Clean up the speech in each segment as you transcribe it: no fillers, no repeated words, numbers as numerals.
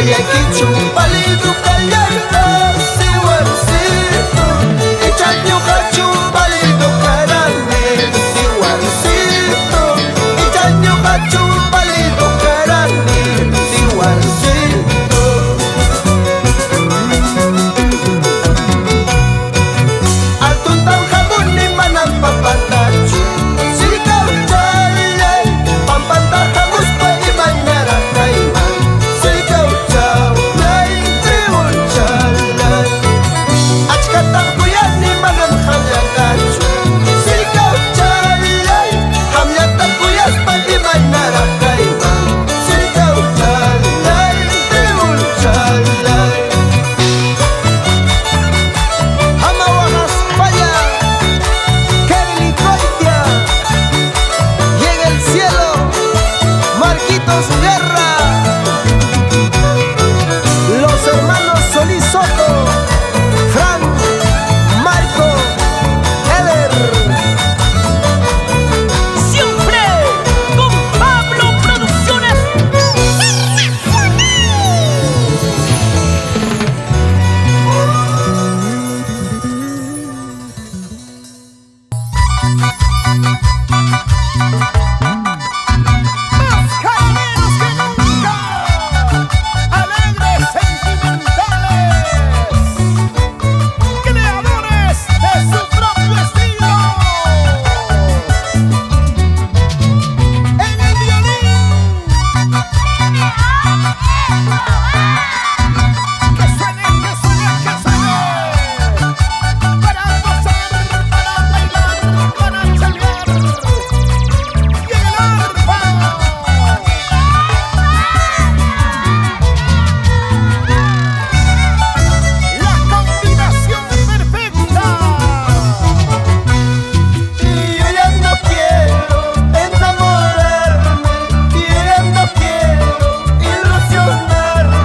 Ayakichu palidu kayarta siwarsitu Ichaño hachu palidu karane siwarsitu Ichaño hachu palidu karane siwarsitu Altuntang hamon ni manang papatachu Sikaw chalay Pampantang hamus pa ibang narakayman Sikaw chalay Triwon chalay Achkatang kuyan ni manang hamyatachu Sikaw chalay Hamyatang kuyas pa ibang narakayman Sikaw chalay Triwon chalay Amawanas falla Kelly Coitia Y en el cielo Marquitos Guerra Los hermanos Solís Soto Frank, Marco, Heller Siempre con Pablo Producciones. Más caramelos que nunca, alegres, sentimentales, creadores de su propio estilo. En el violín, que suene, que suene, que suene, para gozar, para bailar, para chambear. Y en el arpa, la combinación perfecta. Y yo ya no quiero enamorarme Y yo ya no quiero ilusionarme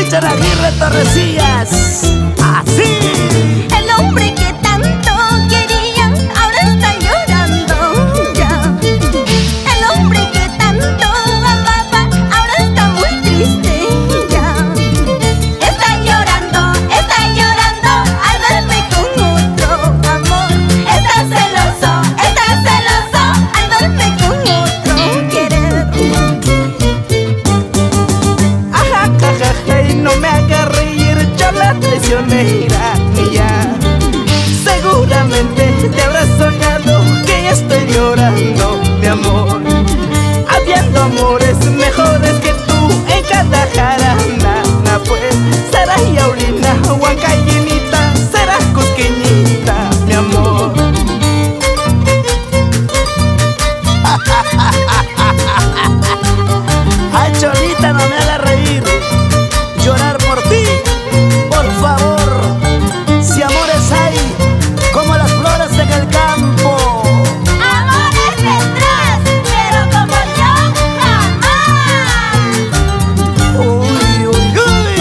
Richard Aguirre Torrecillas. Así. El hombre que tanto quería ahora está llorando ya. El hombre que tanto amaba ahora está muy triste ya. Está llorando al verme con otro amor. Está celoso al verme con otro querer. Ajá, jajaja, y no me haga reír, yo la traicionera mía. Seguramente te habrás soñado que ya estoy llorando, mi amor. Habiendo amores mejores que tú en cada jarana, pues serás yaulina, huancayinita, serás cusqueñita, mi amor. Ay, Cholita, no me hagas reír, llorar por ti, por favor. Si amores hay, como las flores en el campo. Amores tendrás, pero como yo jamás. Uy, uy, uy.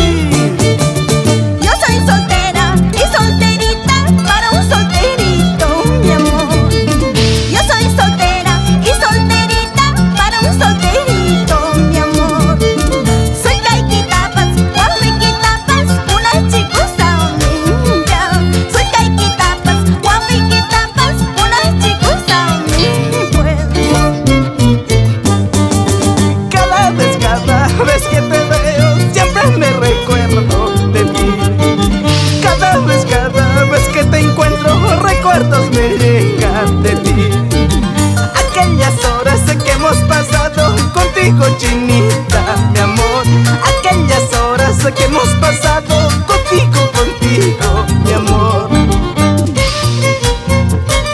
Yo soy soltera y solterita para un solterito, mi amor. Yo soy soltera y solterita para un solterito, mi amor. Soy caiquitapas, guapiquitapas, unas chicosas minja. Soy caiquitapas, guapiquitapas, unas chicosas minja. Cada vez que te veo, siempre me recuerdo de ti. Cada vez que te encuentro, recuerdos me llegan de ti. Aquellas horas que hemos pasado contigo, chinita, mi amor. Aquellas horas que hemos pasado contigo, mi amor.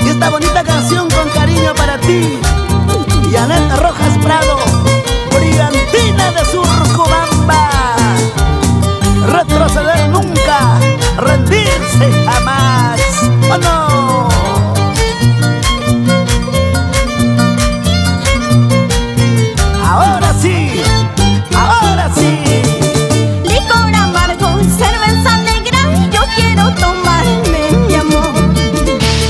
Y esta bonita canción con cariño para ti, Janet Rojas Prado, Brigantina de Surcubamba. Retroceder nunca, rendirse jamás. ¡Oh, no! Ahora sí, ahora sí. Licor amargo, cerveza negra, yo quiero tomarme, mi amor.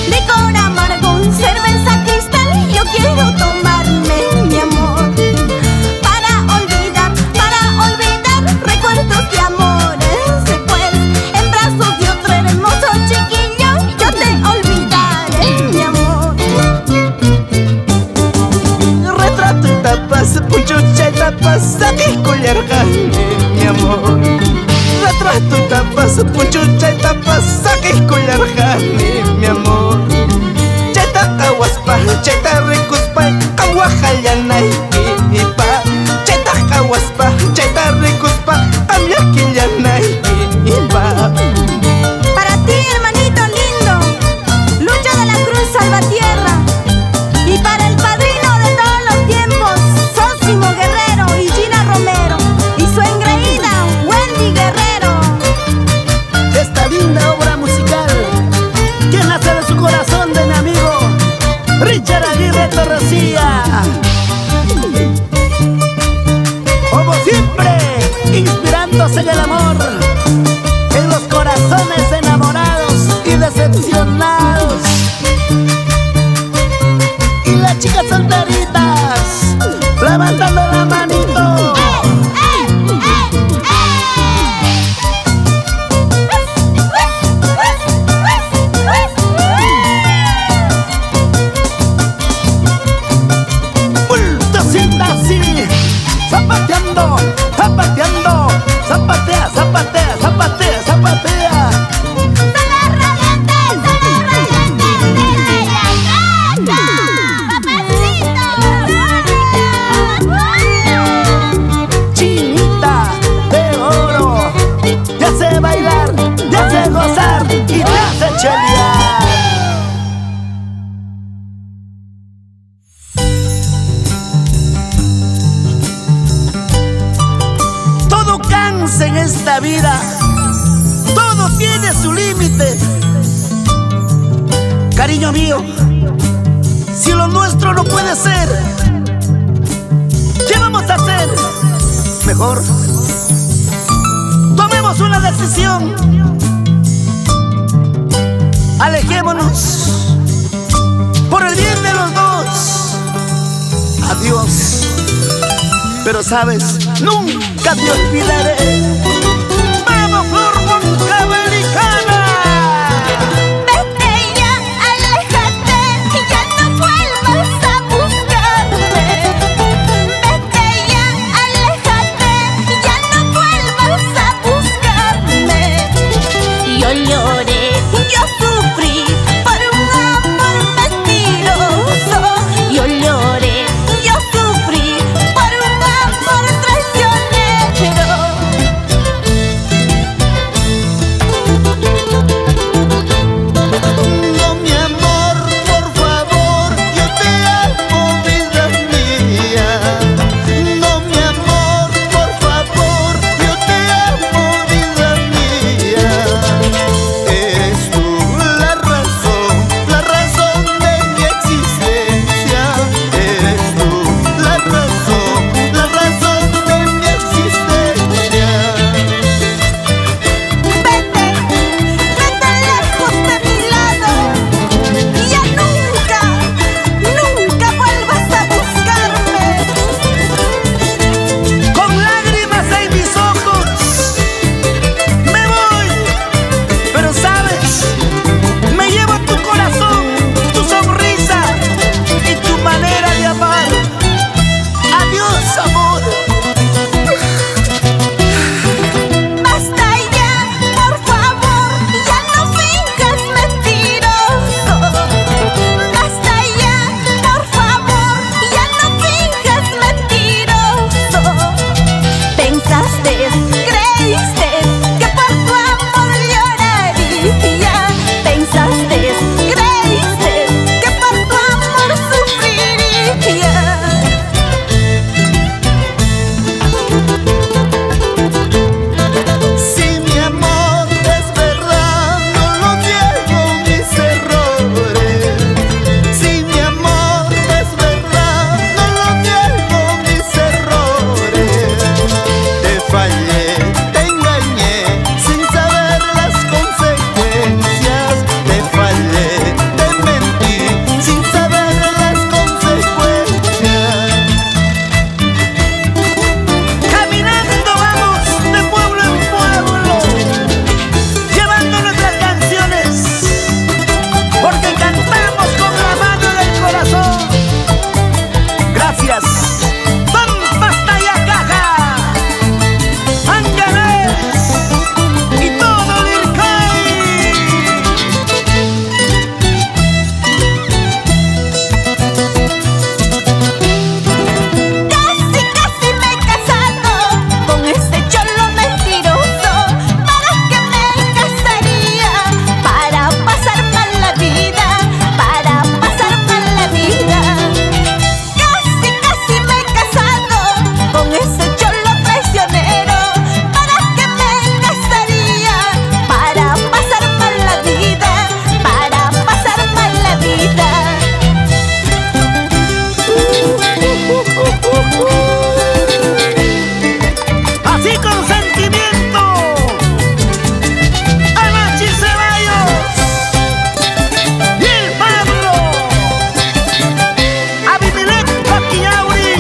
Licor amargo, cerveza cristal, yo quiero tomarme, mi amor. Para olvidar recuerdos de amores, pues en brazos de otro hermoso chiquillo yo te olvidaré, mi amor. Retrato y tapas, puchucha y tapas, aquí culiargane, mi amor. Retrato y tapas, puchucha y tapas, aquí culiargane, mi amor. Cheta caguaspa, cheta ricuspa, caguajayanay, ipa. Cheta caguaspa, cheta ricuspa, amiaquiyanay, ipa. Para ti, hermanito lindo, Lucha de la Cruz Salvatierra. Y para el padrino de todos los tiempos, Sósimo Guerrero y Gina Romero. Y su engreída, Wendy Guerrero. Esta linda obra musical, que nace de su corazón de mi amigo Richard Aguirre Torrecilla. Como siempre, inspirándose en el amor, en los corazones enamorados y decepcionados. Y las chicas solteritas, levantando la manito. Pultosita así, zapateando, zapateando, zapatea, zapatea, zapatea, zapatea. ¡Son las radiantes, mira ella canta! ¡Papacito! Chinita de oro, te hace bailar, te hace gozar y te hace chelear. Todo cansa en esta vida, todo tiene su límite. Cariño mío, si lo nuestro no puede ser, ¿qué vamos a hacer? Mejor tomamos una decisión. Alejémonos por el bien de los dos. Adiós. Pero sabes, nunca te olvidaré. ¡Vamos, Flor Huancabelicana! Vete ya, aléjate y ya no vuelvas a buscarme. Vete ya, aléjate y ya no vuelvas a buscarme. Yo lloré, yo sufrí por un amor mentiroso. Yo lloré, yo sufrí por un amor traicionero. No, mi amor, por favor, yo te amo, vida mía. No, mi amor, por favor, yo te amo, vida mía. Eres tú la razón de mi existencia. Eres tú la razón de mi existencia. Vete, vete lejos de mi lado y ya nunca, nunca vuelvas a buscarme. Con lágrimas en mis ojos me voy, pero sabes, me llevo tu corazón, tu sonrisa y tu manera de amar. Adiós, amor. Basta ya, por favor, ya no finjas mentiroso. Basta ya, por favor, ya no finjas mentiroso. Pensaste, creíste que por tu amor lloraría. Pensaste, creíste que por tu amor sufriría. Si mi amor es verdad, no lo niego mis errores. Si mi amor es verdad, no lo niego mis errores. Te fallé, te engañé, sin saber las consecuencias. Te fallé, te mentí, sin saber las consecuencias. Caminando vamos de pueblo en pueblo, llevando nuestras canciones, porque cantamos con la mano del corazón. Gracias. Pampas, Tayacaja, Ancares y todo Lircay. Casi me he casado con ese cholo mentiroso. ¿Para qué me casaría? Para pasar mal la vida, para pasar mal la vida. Casi me he casado con ese cholo traicionero. ¿Para qué me casaría? Para pasar mal la vida, para pasar mal la vida. Así con sentimiento, Anachi Ceballos y el Pablo, Abimelech Paquiauri,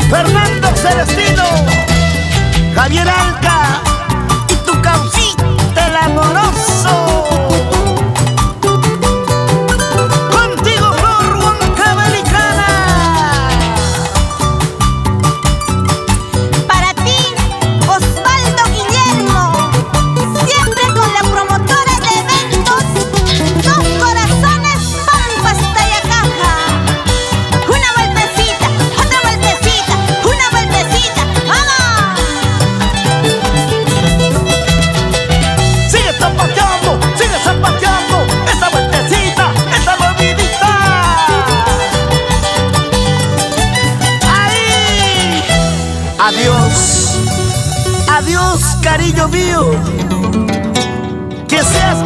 Fernando Celestino, Javier Alca y tu causita el amoroso. Contigo, Flor Huancabelicana. Para ti, Osvaldo Guillermo, siempre con la promotora de eventos, Dos Corazones, Pampas, Tayacaja. Una vueltecita, otra vueltecita, una vueltecita, ¡vamos! Sigue zapateando, esa vueltecita, esa movidita. Ahí. Adiós, adiós, cariño mío. Que seas